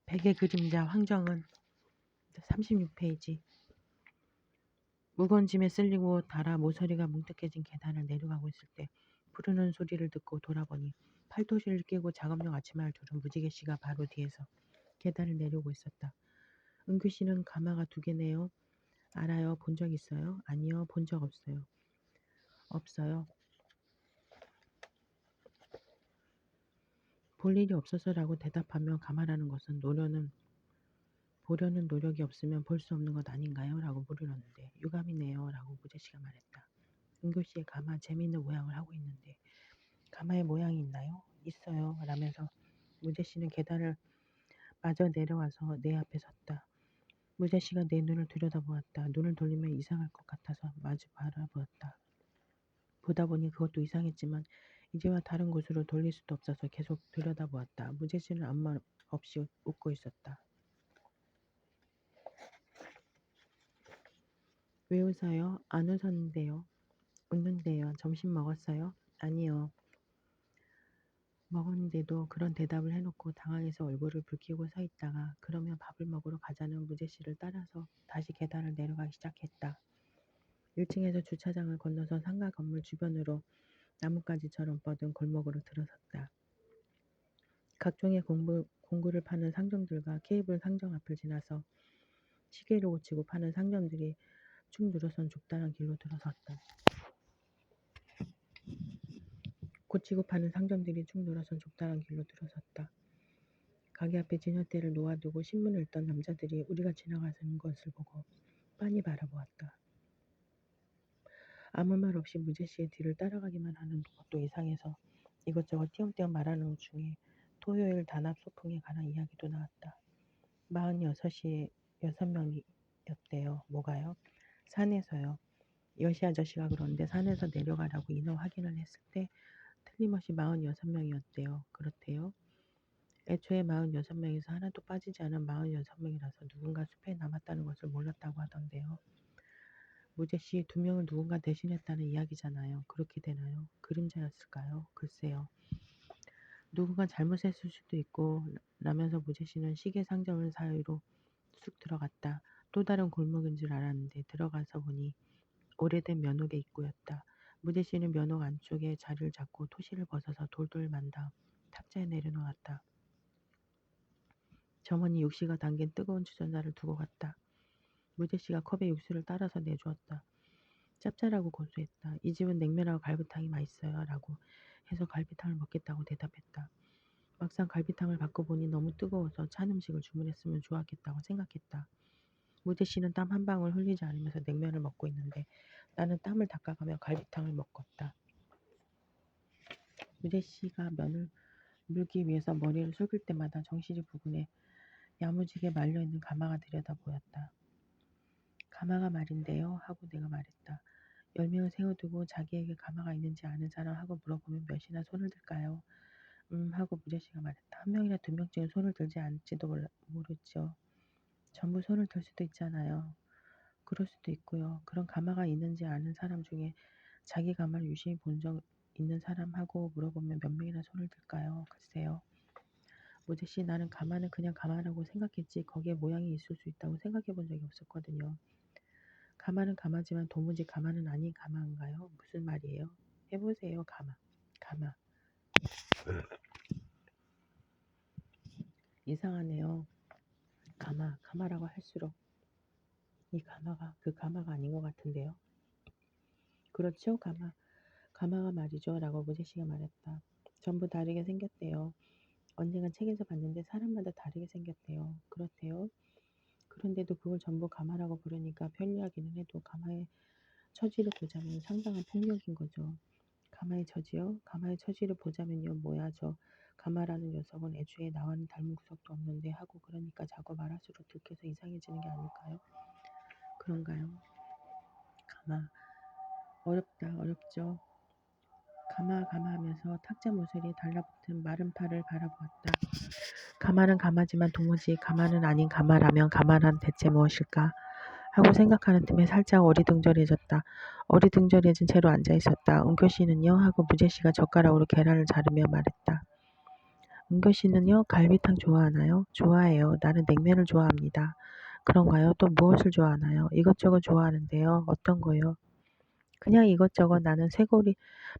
백의 그림자 황정은 36페이지. 무거운 짐에 쓸리고 달아 모서리가 뭉툭해진 계단을 내려가고 있을 때 부르는 소리를 듣고 돌아보니 팔토시를 끼고 작업용 아침마을 둘은 무지개 씨가 바로 뒤에서 계단을 내려오고 있었다. 은규 씨는 가마가 2개네요. 알아요. 본 적 있어요? 아니요. 본 적 없어요. 없어요. 볼 일이 없어서라고 대답하며 가마라는 것은 보려는 노력이 없으면 볼 수 없는 것 아닌가요? 라고 물으렸는데 유감이네요. 라고 무제씨가 말했다. 은규 씨의 가마 재미있는 모양을 하고 있는데 가마의 모양이 있나요? 있어요. 라면서 무제씨는 계단을 마저 내려와서 내 앞에 섰다. 무제씨가 내 눈을 들여다보았다. 눈을 돌리면 이상할 것 같아서 마주 바라보았다. 보다 보니 그것도 이상했지만 이제와 다른 곳으로 돌릴 수도 없어서 계속 들여다보았다. 무제씨는 아무 말 없이 웃고 있었다. 왜 웃어요? 안 웃었는데요. 웃는데요. 점심 먹었어요? 아니요. 먹었는데도 그런 대답을 해놓고 당황해서 얼굴을 붉히고 서 있다가 그러면 밥을 먹으러 가자는 무제씨를 따라서 다시 계단을 내려가기 시작했다. 1층에서 주차장을 건너서 상가 건물 주변으로 나뭇가지처럼 뻗은 골목으로 들어섰다. 각종의 공구를 파는 상점들과 케이블 상점 앞을 지나서 시계를 고치고 파는 상점들이 축 늘어선 좁다란 길로 들어섰다. 고치고 파는 상점들이 축 늘어선 좁다란 길로 들어섰다. 가게 앞에 진열대를 놓아두고 신문을 읽던 남자들이 우리가 지나가는 것을 보고 빤히 바라보았다. 아무 말 없이 무제씨의 뒤를 따라가기만 하는 것도 이상해서 이것저것 띄엄띄엄 말하는 중에 토요일 단합 소풍에 관한 이야기도 나왔다. 46명이었대요. 뭐가요? 산에서요. 여시 아저씨가 그러는데 산에서 내려가라고 인원 확인을 했을 때 틀림없이 46명이었대요. 그렇대요. 애초에 46명에서 하나도 빠지지 않은 46명이라서 누군가 숲에 남았다는 것을 몰랐다고 하던데요. 무제씨 2명을 누군가 대신했다는 이야기잖아요. 그렇게 되나요? 그림자였을까요? 글쎄요. 누군가 잘못했을 수도 있고 라면서 무제씨는 시계 상점을 사이로 쑥 들어갔다. 또 다른 골목인 줄 알았는데 들어가서 보니 오래된 면옥의 입구였다. 무제씨는 면옥 안쪽에 자리를 잡고 토시를 벗어서 돌돌 만 다음 탁자에 내려놓았다. 점원이 육씨가 담긴 뜨거운 주전자를 두고 갔다. 무제씨가 컵에 육수를 따라서 내주었다. 짭짤하고 고소했다. 이 집은 냉면하고 갈비탕이 맛있어요. 라고 해서 갈비탕을 먹겠다고 대답했다. 막상 갈비탕을 받고 보니 너무 뜨거워서 찬 음식을 주문했으면 좋았겠다고 생각했다. 무제씨는 땀 한 방울 흘리지 않으면서 냉면을 먹고 있는데 나는 땀을 닦아가며 갈비탕을 먹었다. 무제씨가 면을 물기 위해서 머리를 숙일 때마다 정신이 부근해 야무지게 말려있는 가마가 들여다 보였다. 가마가 말인데요. 하고 내가 말했다. 10명을 세워두고 자기에게 가마가 있는지 아는 사람 하고 물어보면 몇이나 손을 들까요? 하고 무제씨가 말했다. 1명이나 2명쯤은 손을 들지 않을지도 모르죠. 전부 손을 들 수도 있잖아요. 그럴 수도 있고요. 그런 가마가 있는지 아는 사람 중에 자기 가마를 유심히 본 적 있는 사람하고 물어보면 몇 명이나 손을 들까요? 글쎄요. 무제씨 나는 가마는 그냥 가마라고 생각했지 거기에 모양이 있을 수 있다고 생각해 본 적이 없었거든요. 가마는 가마지만 도무지 가마는 아닌 가마인가요? 무슨 말이에요? 해보세요. 가마. 이상하네요. 가마라고 할수록 이 가마가 그 가마가 아닌 것 같은데요. 그렇죠? 가마가 말이죠. 라고 무제씨가 말했다. 전부 다르게 생겼대요. 언젠가 책에서 봤는데 사람마다 다르게 생겼대요. 그렇대요. 그런데도 그걸 전부 가마라고 부르니까 편리하기는 해도 가마의 처지를 보자면 상당한 폭력인 거죠. 가마의 처지요? 가마의 처지를 보자면요. 뭐야 저 가마라는 녀석은 애초에 나와는 닮은 구석도 없는데 하고 그러니까 자꾸 말할수록 들켜서 이상해지는 게 아닐까요? 그런가요? 가마. 어렵죠. 가마 하면서 탁자 모서리에 달라붙은 마른 팔을 바라보았다. 가마는 가마지만 도무지 가마는 아닌 가마라면 가마란 대체 무엇일까? 하고 생각하는 틈에 살짝 어리둥절해졌다. 어리둥절해진 채로 앉아있었다. 은교씨는요? 하고 무제씨가 젓가락으로 계란을 자르며 말했다. 은교 씨는요, 갈비탕 좋아하나요? 좋아해요. 나는 냉면을 좋아합니다. 그런가요? 또 무엇을 좋아하나요? 이것저것 좋아하는데요. 어떤 거요? 그냥 이것저것 나는 쇄골이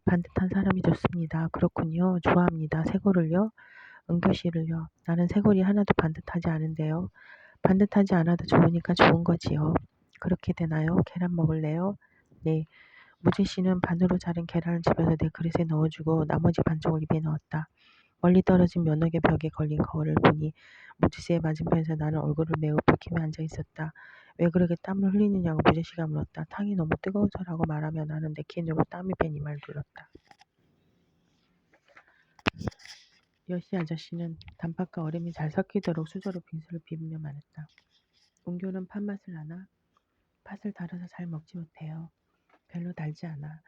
반듯한 사람이 좋습니다. 그렇군요. 좋아합니다. 쇄골을요? 은교 씨를요? 나는 쇄골이 하나도 반듯하지 않은데요. 반듯하지 않아도 좋으니까 좋은 거지요. 그렇게 되나요? 계란 먹을래요? 네. 무진 씨는 반으로 자른 계란을 집어서 내 그릇에 넣어주고 나머지 반쪽을 입에 넣었다. 멀리 떨어진 면역의 벽에 걸린 거울을 보니 무지 씨의 맞은편에서 나는 얼굴을 매우 붉히며 앉아 있었다. 왜 그렇게 땀을 흘리느냐고 무지 씨가 물었다. 탕이 너무 뜨거워서라고 말하며 나는 네킨으로 땀이 밴 이마를 눌렀다. 여시 아저씨는 단팥과 얼음이 잘 섞이도록 수저로 빙수를 비비며 말했다. 은교는 팥맛을 아나? 팥을 달아서 잘 먹지 못해요. 별로 달지 않아.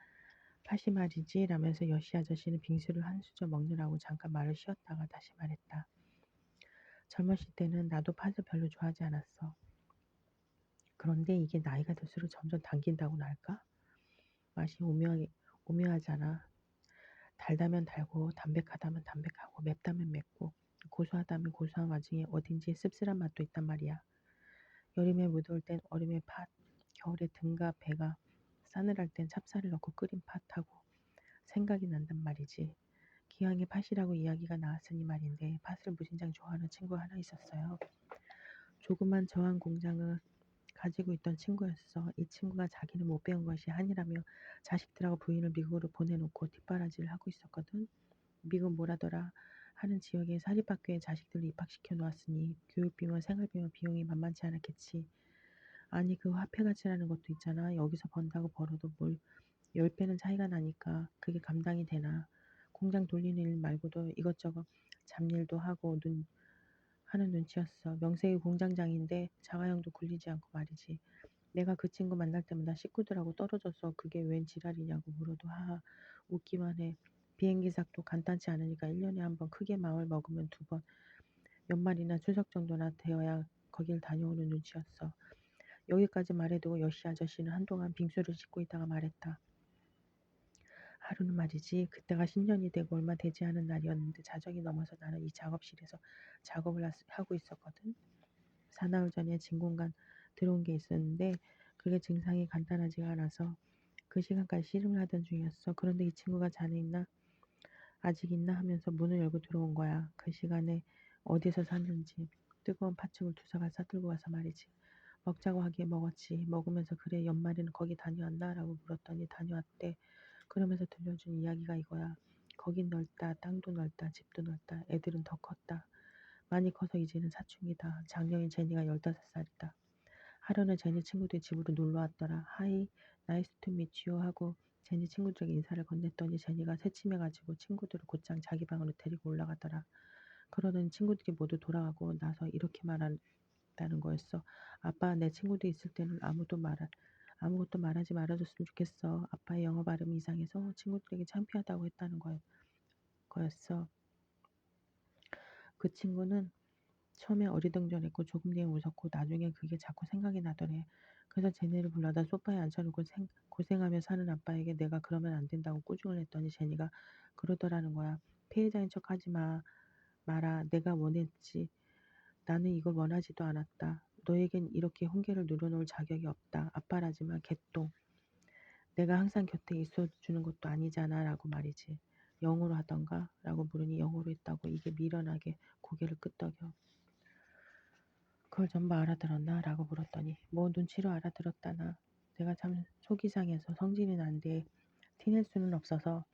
팥이 말이지 라면서 여시 아저씨는 빙수를 한 수저 먹느라고 잠깐 말을 쉬었다가 다시 말했다. 젊었을 때는 나도 팥을 별로 좋아하지 않았어. 그런데 이게 나이가 들수록 점점 당긴다고나 할까? 맛이 오묘하잖아. 달다면 달고 담백하다면 담백하고 맵다면 맵고 고소하다면 고소한 와중에 어딘지 씁쓸한 맛도 있단 말이야. 여름에 무더울 땐 얼음의 팥, 겨울에 등과 배가 싸늘할 땐 찹쌀을 넣고 끓인 팥하고 생각이 난단 말이지. 기왕에 팥이라고 이야기가 나왔으니 말인데 팥을 무진장 좋아하는 친구가 하나 있었어요. 조그만 저항 공장을 가지고 있던 친구였어. 이 친구가 자기는 못 배운 것이 한이라며 자식들하고 부인을 미국으로 보내놓고 뒷바라지를 하고 있었거든. 미국 뭐라더라 하는 지역에 사립학교에 자식들을 입학시켜 놓았으니 교육비며 생활비며 비용이 만만치 않았겠지. 아니 그 화폐가치라는 것도 있잖아. 여기서 번다고 벌어도 뭘 10배는 차이가 나니까 그게 감당이 되나. 공장 돌리는 일 말고도 이것저것 잡일도 하고 하는 눈치였어. 명색이 공장장인데 자가용도 굴리지 않고 말이지. 내가 그 친구 만날 때마다 식구들하고 떨어져서 그게 웬 지랄이냐고 물어도 하하 웃기만 해. 비행기삭도 간단치 않으니까 1년에 한 번 크게 마을 먹으면 2번 연말이나 추석 정도나 되어야 거길 다녀오는 눈치였어. 여기까지 말해두고 여시 아저씨는 한동안 빙수를 씻고 있다가 말했다. 하루는 말이지 그때가 신년이 되고 얼마 되지 않은 날이었는데 자정이 넘어서 나는 이 작업실에서 작업을 하고 있었거든. 사나흘 전에 진공관 들어온 게 있었는데 그게 증상이 간단하지가 않아서 그 시간까지 씨름을 하던 중이었어. 그런데 이 친구가 자네 있나? 아직 있나? 하면서 문을 열고 들어온 거야. 그 시간에 어디서 샀는지 뜨거운 팥죽을 2사발 싸들고 와서 말이지. 먹자고 하기에 먹었지. 먹으면서 그래 연말에는 거기 다녀왔나? 라고 물었더니 다녀왔대. 그러면서 들려준 이야기가 이거야. 거긴 넓다. 땅도 넓다. 집도 넓다. 애들은 더 컸다. 많이 커서 이제는 사춘기다. 작년에 제니가 15살이다. 하루는 제니 친구들이 집으로 놀러 왔더라. 하이, 나이스 투 미치요 하고 제니 친구들에게 인사를 건넸더니 제니가 새침해가지고 친구들을 곧장 자기 방으로 데리고 올라가더라. 그러더니 친구들이 모두 돌아가고 나서 이렇게 말한다는 거였어. 아빠, 내 친구들 있을 때는 아무것도 말하지 말아줬으면 좋겠어. 아빠의 영어 발음이 이상해서 친구들에게 창피하다고 했다는 거였어. 그 친구는 처음에 어리둥절했고 조금 뒤에 웃었고 나중에 그게 자꾸 생각이 나더래. 그래서 제니를 불러다 소파에 앉혀놓고 고생하며 사는 아빠에게 내가 그러면 안 된다고 꾸중을 했더니 제니가 그러더라는 거야. 피해자인 척 하지 마라. 내가 원했지. 나는 이걸 원하지도 않았다. 너에겐 이렇게 훈계를 늘어놓을 자격이 없다. 아빠라지만 개똥. 내가 항상 곁에 있어주는 것도 아니잖아 라고 말이지. 영어로 하던가? 라고 물으니 영어로 했다고 이게 미련하게 고개를 끄덕여. 그걸 전부 알아들었나? 라고 물었더니 뭐 눈치로 알아들었다나. 내가 참 속이 상해서 성질이 난데 티낼 수는 없어서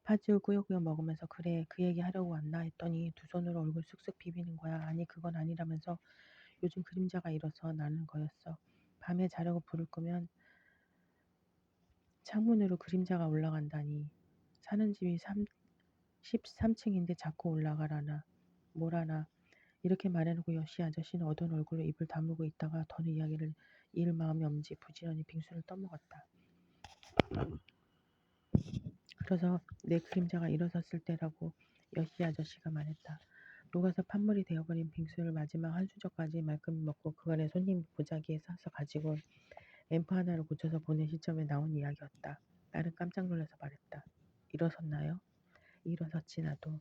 팥죽 꾸역꾸역 먹으면서 그래 그 얘기 하려고 왔나 했더니 두 손으로 얼굴 쓱쓱 비비는 거야. 아니 그건 아니라면서 요즘 그림자가 일어서 나는 거였어. 밤에 자려고 불을 끄면 창문으로 그림자가 올라간다니. 사는 집이 13층인데 자꾸 올라가라나. 뭐라나. 이렇게 말해놓고 여시 아저씨는 어두운 얼굴로 입을 다물고 있다가 더는 이야기를 이을 마음이 없는지 부지런히 빙수를 떠먹었다. 그래서 내 그림자가 일어섰을 때라고 여시 아저씨가 말했다. 녹아서 판물이 되어버린 빙수를 마지막 한 수저까지 말끔히 먹고 그간에 손님 보자기에 싸서 가지고 앰프 하나를 고쳐서 보낸 시점에 나온 이야기였다. 나는 깜짝 놀라서 말했다. 일어섰나요? 일어섰지 나도.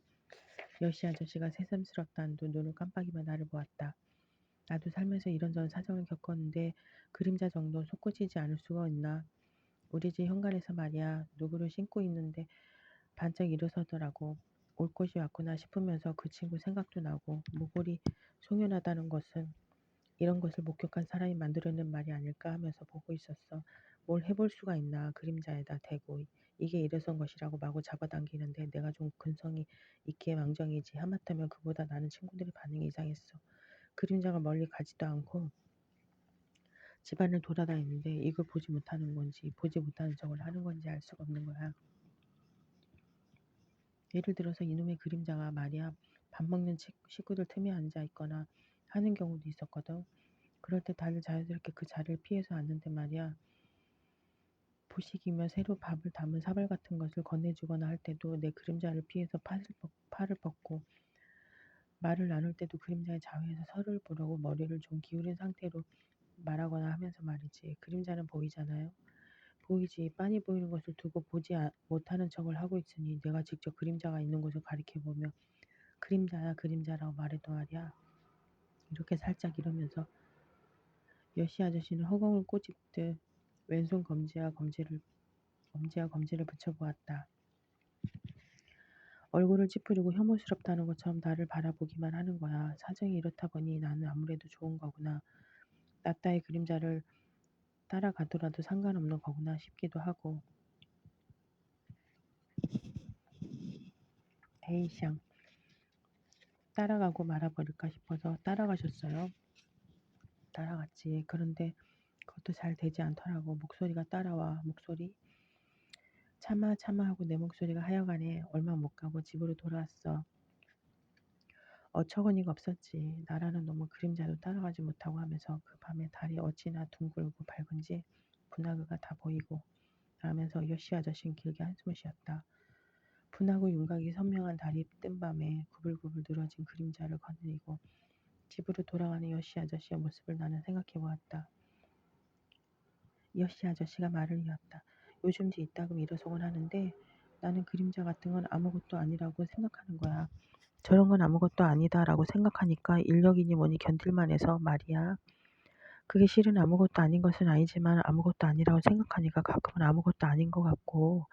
여시 아저씨가 새삼스럽다는 듯 눈을 깜빡이며 나를 보았다. 나도 살면서 이런저런 사정을 겪었는데 그림자 정도 솟구치지 않을 수가 있나. 우리 집 현관에서 말이야 누구를 신고 있는데 반짝 일어서더라고. 올 것이 왔구나 싶으면서 그 친구 생각도 나고 모골이 송연하다는 것은 이런 것을 목격한 사람이 만들어낸 말이 아닐까 하면서 보고 있었어. 뭘 해볼 수가 있나 그림자에다 대고 이게 일어선 것이라고 마구 잡아당기는데 내가 좀 근성이 있기에 망정이지 하마터면 그보다 나는 친구들의 반응이 이상했어. 그림자가 멀리 가지도 않고 집안을 돌아다니는데 이걸 보지 못하는 건지 보지 못하는 척을 하는 건지 알 수가 없는 거야. 예를 들어서 이놈의 그림자가 말이야 밥 먹는 식구들 틈에 앉아 있거나 하는 경우도 있었거든. 그럴 때 다들 자연스럽게 그 자리를 피해서 앉는데 말이야. 보식이며 새로 밥을 담은 사발 같은 것을 건네주거나 할 때도 내 그림자를 피해서 팔을 뻗고 말을 나눌 때도 그림자의 좌우에서 서로를 보려고 머리를 좀 기울인 상태로 말하거나 하면서 말이지. 그림자는 보이잖아요. 보이지. 빤히 보이는 것을 두고 못하는 척을 하고 있으니 내가 직접 그림자가 있는 곳을 가리켜보며 그림자야 그림자라고 말해도 말이야. 이렇게 살짝 이러면서 여시 아저씨는 허공을 꼬집듯 왼손 엄지와 검지를 붙여보았다. 얼굴을 찌푸리고 혐오스럽다는 것처럼 나를 바라보기만 하는 거야. 사정이 이렇다 보니 나는 아무래도 좋은 거구나. 나 따위 그림자를 따라가더라도 상관없는 거구나 싶기도 하고. 에이샹, 따라가고 말아버릴까 싶어서 따라가셨어요. 따라갔지. 그런데 그것도 잘 되지 않더라고. 목소리가 따라와. 목소리. 참아 참아 하고 내 목소리가 하여간에 얼마 못 가고 집으로 돌아왔어. 어처구니가 없었지. 나라는 놈의 그림자도 따라가지 못하고 하면서 그 밤에 달이 어찌나 둥글고 밝은지 분화구가 다 보이고 하면서 여시 아저씨는 길게 한숨을 쉬었다. 분하고 윤곽이 선명한 달이 뜬 밤에 구불구불 늘어진 그림자를 거느리고 집으로 돌아가는 여시 아저씨의 모습을 나는 생각해 보았다. 여시 아저씨가 말을 이었다. 요즘도 이따금 일어서곤 하는데 나는 그림자 같은 건 아무것도 아니라고 생각하는 거야. 저런 건 아무것도 아니다라고 생각하니까 인력이니 뭐니 견딜만 해서 말이야. 그게 실은 아무것도 아닌 것은 아니지만 아무것도 아니라고 생각하니까 가끔은 아무것도 아닌 것 같고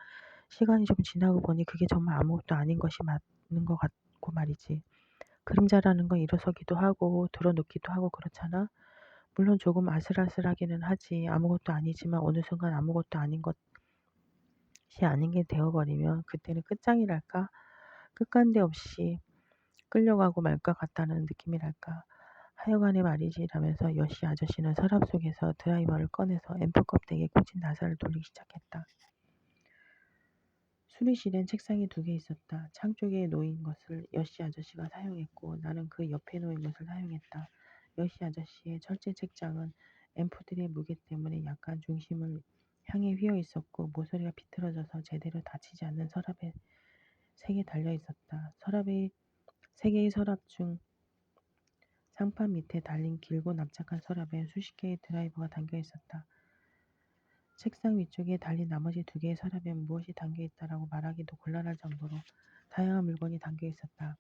시간이 좀 지나고 보니 그게 정말 아무것도 아닌 것이 맞는 것 같고 말이지. 그림자라는 건 일어서기도 하고 드러눕기도 하고 그렇잖아. 물론 조금 아슬아슬하기는 하지. 아무것도 아니지만 어느 순간 아무것도 아닌 것이 아닌 게 되어버리면 그때는 끝장이랄까? 끝간데 없이 끌려가고 말 것 같다는 느낌이랄까. 하여간에 말이지 라면서 여시 아저씨는 서랍 속에서 드라이버를 꺼내서 앰프 껍데기에 꽂힌 나사를 돌리기 시작했다. 수리실엔 책상이 2개 있었다. 창 쪽에 놓인 것을 여시 아저씨가 사용했고 나는 그 옆에 놓인 것을 사용했다. 여시 아저씨의 철제 책장은 앰프들의 무게 때문에 약간 중심을 향해 휘어 있었고 모서리가 비틀어져서 제대로 닫히지 않는 서랍에 3개 달려 있었다. 3개의 서랍 중 상판 밑에 달린 길고 납작한 서랍에 수십 개의 드라이버가 담겨 있었다. 책상 위쪽에 달린 나머지 2개의 서랍엔 무엇이 담겨 있다라고 말하기도 곤란할 정도로 다양한 물건이 담겨 있었다.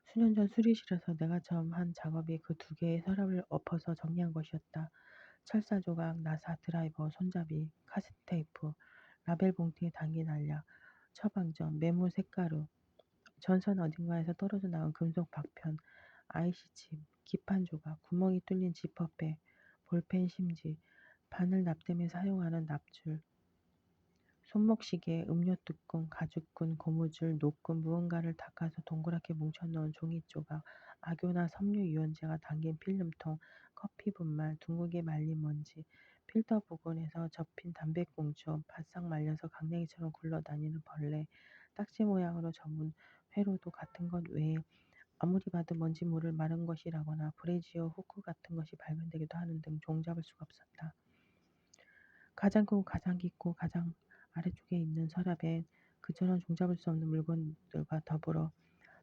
수년 전 수리실에서 내가 처음 한 작업이 그 2개의 서랍을 엎어서 정리한 것이었다. 철사 조각, 나사, 드라이버, 손잡이, 카세트 테이프, 라벨 봉투에 담긴 알약, 처방전, 메모 색가루, 전선 어딘가에서 떨어져 나온 금속 박편, IC칩, 기판 조각, 구멍이 뚫린 지퍼백, 볼펜 심지, 바늘 납땜에 사용하는 납줄, 손목시계, 음료 뚜껑, 가죽끈, 고무줄, 노끈, 무언가를 닦아서 동그랗게 뭉쳐놓은 종이 조각, 악효나 섬유 유연제가 담긴 필름통, 커피 분말, 둥글게 말린 먼지, 필터 부근에서 접힌 담배꽁초, 바싹 말려서 강냉이처럼 굴러다니는 벌레, 딱지 모양으로 접은 회로도 같은 것 외에 아무리 봐도 뭔지 모를 마른 것이라거나 브래지어 후크 같은 것이 발견되기도 하는 등 종잡을 수가 없었다. 가장 크고 가장 깊고 가장 아래쪽에 있는 서랍엔 그처럼 종잡을 수 없는 물건들과 더불어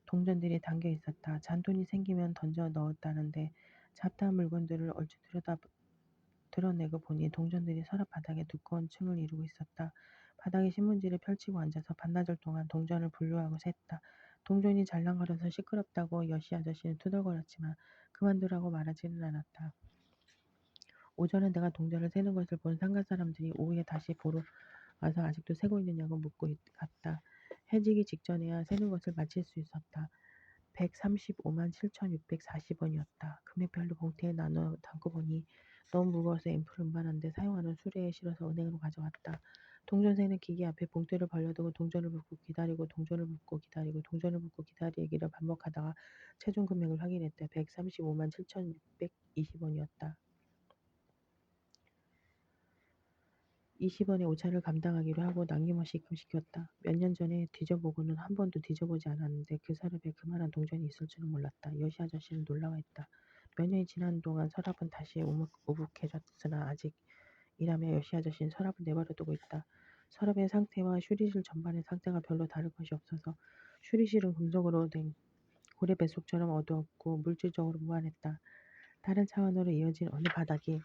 동전들이 담겨 있었다. 잔돈이 생기면 던져 넣었다는데 잡다한 물건들을 얼추 드러내고 보니 동전들이 서랍 바닥에 두꺼운 층을 이루고 있었다. 바닥에 신문지를 펼치고 앉아서 반나절 동안 동전을 분류하고 셌다. 동전이 잘랑거려서 시끄럽다고 여시 아저씨는 투덜거렸지만 그만두라고 말하지는 않았다. 오전에 내가 동전을 세는 것을 본 상가 사람들이 오후에 다시 보러 와서 아직도 세고 있느냐고 묻고 갔다. 해지기 직전에야 세는 것을 마칠 수 있었다. 135만 7,640원이었다. 금액별로 봉투에 나눠 담고 보니 너무 무거워서 앰플 운반하는데 사용하는 수레에 실어서 은행으로 가져갔다. 동전 세는 기계 앞에 봉투를 벌려두고 동전을 붓고 기다리고 동전을 붓고 기다리고 동전을 붓고 기다리기를 반복하다가 최종 금액을 확인했다. 135만 7,620원이었다. 20원의 오차를 감당하기로 하고 남김없이 입금시켰다. 몇 년 전에 뒤져보고는 한 번도 뒤져보지 않았는데 그 서랍에 그만한 동전이 있을 줄은 몰랐다. 여시 아저씨는 놀라워했다. 몇 년이 지난 동안 서랍은 다시 우묵우묵해졌으나 아직이라며 여시 아저씨는 서랍을 내버려두고 있다. 서랍의 상태와 휴리실 전반의 상태가 별로 다를 것이 없어서 휴리실은 금속으로 된 고래 뱃속처럼 어두웠고 물질적으로 무한했다. 다른 차원으로 이어진 어느 바닥이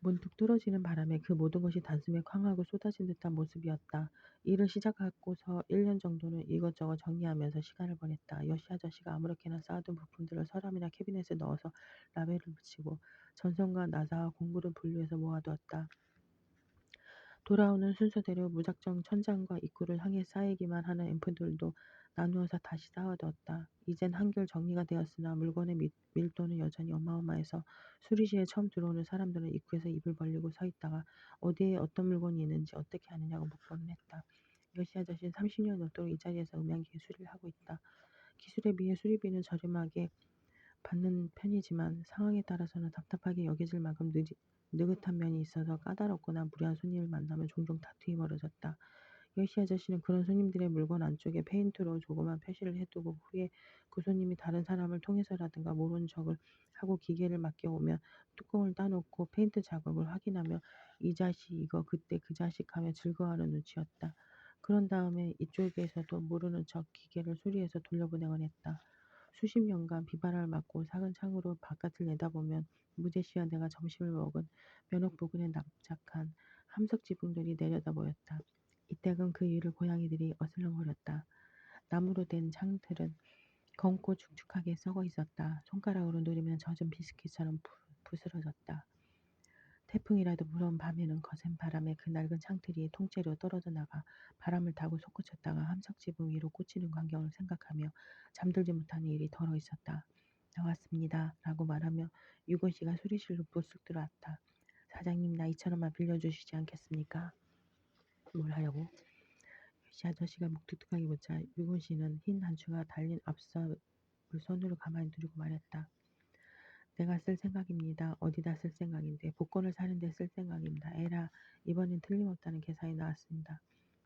문득 뚫어지는 바람에 그 모든 것이 단숨에 쾅하고 쏟아진 듯한 모습이었다. 일을 시작하고서 1년 정도는 이것저것 정리하면서 시간을 보냈다. 여시 아저씨가 아무렇게나 쌓아둔 부품들을 서랍이나 캐비넷에 넣어서 라벨을 붙이고 전선과 나사와 공구를 분류해서 모아두었다. 돌아오는 순서대로 무작정 천장과 입구를 향해 쌓이기만 하는 앰프들도 나누어서 다시 쌓아두었다. 이젠 한결 정리가 되었으나 물건의 밀도는 여전히 어마어마해서 수리실에 처음 들어오는 사람들은 입구에서 입을 벌리고 서 있다가 어디에 어떤 물건이 있는지 어떻게 아느냐고 묻고는 했다. 여시 아저씨는 30년 넘도록 이 자리에서 음향기계 수리를 하고 있다. 기술에 비해 수리비는 저렴하게 받는 편이지만 상황에 따라서는 답답하게 여겨질 만큼 느긋한 면이 있어서 까다롭거나 무례한 손님을 만나면 종종 다툼이 벌어졌다. 여시 아저씨는 그런 손님들의 물건 안쪽에 페인트로 조그만 표시를 해두고 후에 그 손님이 다른 사람을 통해서라든가 모르는 척을 하고 기계를 맡겨오면 뚜껑을 따놓고 페인트 자국을 확인하며 이 자식 이거 그때 그 자식 하며 즐거워하는 눈치였다. 그런 다음에 이쪽에서도 모르는 척 기계를 수리해서 돌려보내곤 했다. 수십 년간 비바람을 맞고 작은 창으로 바깥을 내다보면 무제씨와 내가 점심을 먹은 면옥 부근에 납작한 함석 지붕들이 내려다 보였다. 이때금 그 위를 고양이들이 어슬렁거렸다. 나무로 된 창틀은 검고 축축하게 썩어 있었다. 손가락으로 누르면 젖은 비스킷처럼 부스러졌다. 태풍이라도 불어온 밤에는 거센 바람에 그 낡은 창틀이 통째로 떨어져 나가 바람을 타고 솟구쳤다가 함석 지붕 위로 꽂히는 광경을 생각하며 잠들지 못하는 일이 덜어 있었다. 나왔습니다. 라고 말하며 유건 씨가 수리실로 불쑥 들어왔다. 사장님 나 2,000원만 빌려주시지 않겠습니까? 뭘 하려고? 시 아저씨가 묵뚝뚝하게 묻자 유건 씨는 흰 단추가 달린 앞서을 손으로 가만히 두르고 말했다. 내가 쓸 생각입니다. 어디다 쓸 생각인데 복권을 사는데 쓸 생각입니다. 에라 이번엔 틀림없다는 계산이 나왔습니다.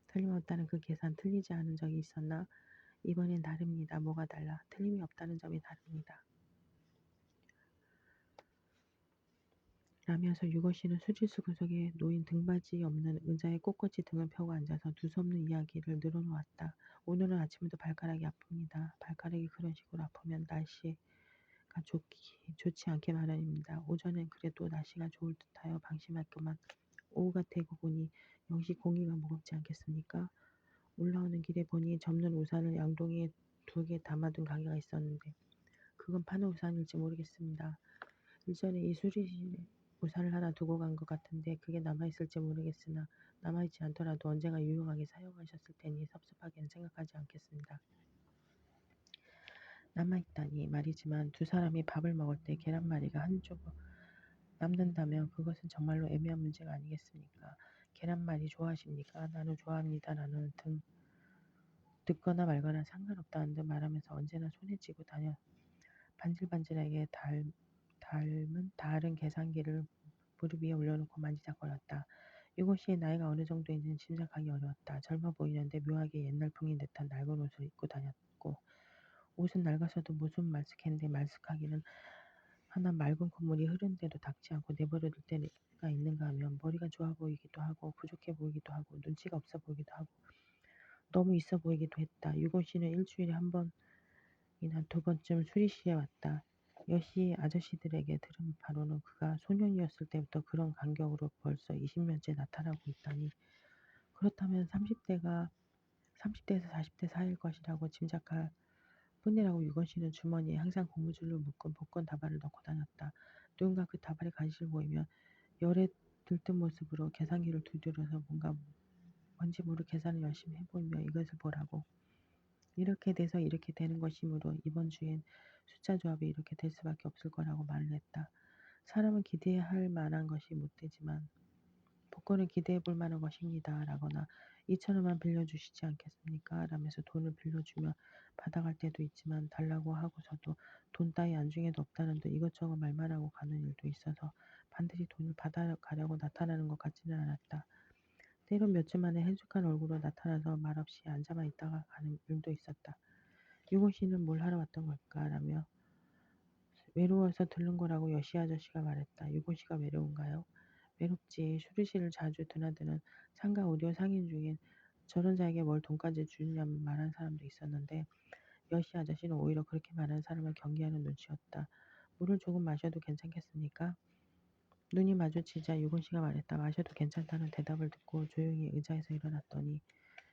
틀림없다는 그 계산 틀리지 않은 적이 있었나? 이번엔 다릅니다. 뭐가 달라? 틀림이 없다는 점이 다릅니다. 라면서 유건 씨는 수질수 구석에 놓인 등받이 없는 의자에 꼿꼿이 등을 펴고 앉아서 두서없는 이야기를 늘어놓았다. 오늘은 아침부터 발가락이 아픕니다. 발가락이 그런 식으로 아프면 날씨가 좋지 않게 마련입니다. 오전엔 그래도 날씨가 좋을 듯하여 방심했구만. 오후가 되고 보니 역시 공기가 무겁지 않겠습니까? 올라오는 길에 보니 접는 우산을 양동이에 2개 담아둔 가게가 있었는데 그건 파는 우산일지 모르겠습니다. 일전에 이 수리실에 우산을 하나 두고 간 것 같은데 그게 남아있을지 모르겠으나 남아있지 않더라도 언젠가 유용하게 사용하셨을 테니 섭섭하게는 생각하지 않겠습니다. 남아있다니 말이지만 두 사람이 밥을 먹을 때 계란말이가 한 조각 남는다면 그것은 정말로 애매한 문제가 아니겠습니까? 계란말이 좋아하십니까? 나는 좋아합니다. 라는 등 듣거나 말거나 상관없다는 듯 말하면서 언제나 손에 쥐고 다녀 반질반질하게 닮은 다른 계산기를 무릎 위에 올려놓고 만지작거렸다. 유고 씨의 나이가 어느 정도인지는 짐작하기 어려웠다. 젊어 보이는데 묘하게 옛날풍인 듯한 낡은 옷을 입고 다녔고 옷은 낡아서도 모습은 말쑥했는데 말쑥하기는 하나 맑은 콧물이 흐르는데도 닿지 않고 내버려둘 때가 있는가 하면 머리가 좋아 보이기도 하고 부족해 보이기도 하고 눈치가 없어 보이기도 하고 너무 있어 보이기도 했다. 유고 씨는 일주일에 한 번이나 2번쯤 수리실에 왔다. 여시 아저씨들에게 들은 바로는 그가 소년이었을 때부터 그런 간격으로 벌써 20년째 나타나고 있다니. 그렇다면 30대에서 40대 사이일 것이라고 짐작할 뿐이라고 유건 씨는 주머니에 항상 고무줄로 묶은 복권 다발을 넣고 다녔다. 누군가 그 다발에 관심을 보이면 열에 들뜬 모습으로 계산기를 두드려서 뭔지 모를 계산을 열심히 해보이며 이것을 보라고. 이렇게 돼서 이렇게 되는 것이므로 이번 주엔 숫자 조합이 이렇게 될 수밖에 없을 거라고 말을 했다. 사람은 기대할 만한 것이 못 되지만 복권은 기대해 볼 만한 것입니다. 라거나 2천 원만 빌려주시지 않겠습니까? 라면서 돈을 빌려주며 받아갈 때도 있지만 달라고 하고서도 돈 따위 안중에도 없다는 듯 이것저것 말만 하고 가는 일도 있어서 반드시 돈을 받아가려고 나타나는 것 같지는 않았다. 때론 몇 주 만에 해죽한 얼굴로 나타나서 말없이 앉아만 있다가 가는 일도 있었다. 유고 씨는 뭘 하러 왔던 걸까? 라며 외로워서 들른 거라고 여시 아저씨가 말했다. 유고 씨가 외로운가요? 외롭지. 슈르시를 자주 드나드는 상가 오디오 상인 중엔 저런 자에게 뭘 돈까지 주느냐며 말한 사람도 있었는데 여시 아저씨는 오히려 그렇게 말하는 사람을 경계하는 눈치였다. 물을 조금 마셔도 괜찮겠습니까? 눈이 마주치자 유곤 씨가 말했다. 마셔도 괜찮다는 대답을 듣고 조용히 의자에서 일어났더니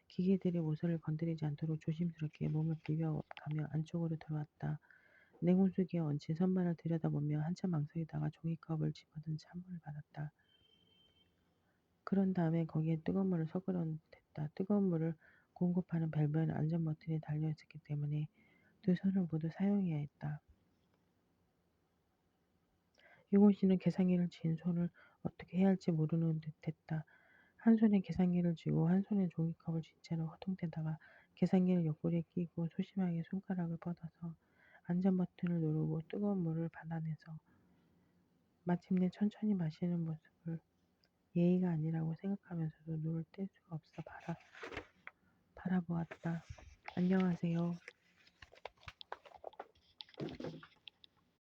기계들이 모서리를 건드리지 않도록 조심스럽게 몸을 비벼가며 안쪽으로 들어왔다. 냉온수기에 얹힌 선반을 들여다보며 한참 망설이다가 종이컵을 집어든 채 한 번을 받았다. 그런 다음에 거기에 뜨거운 물을 섞으려댔다. 뜨거운 물을 공급하는 밸브에는 안전 버튼이 달려 있었기 때문에 두 손을 모두 사용해야 했다. 유곤 씨는 계산기를 쥔 손을 어떻게 해야 할지 모르는 듯했다. 한 손에 계산기를 쥐고 한 손에 종이컵을 쥔 채로 허둥대다가 계산기를 옆구리에 끼고 소심하게 손가락을 뻗어서 안전 버튼을 누르고 뜨거운 물을 받아내서 마침내 천천히 마시는 모습을 예의가 아니라고 생각하면서도 눈을 뗄 수가 없어 바라보았다. 안녕하세요.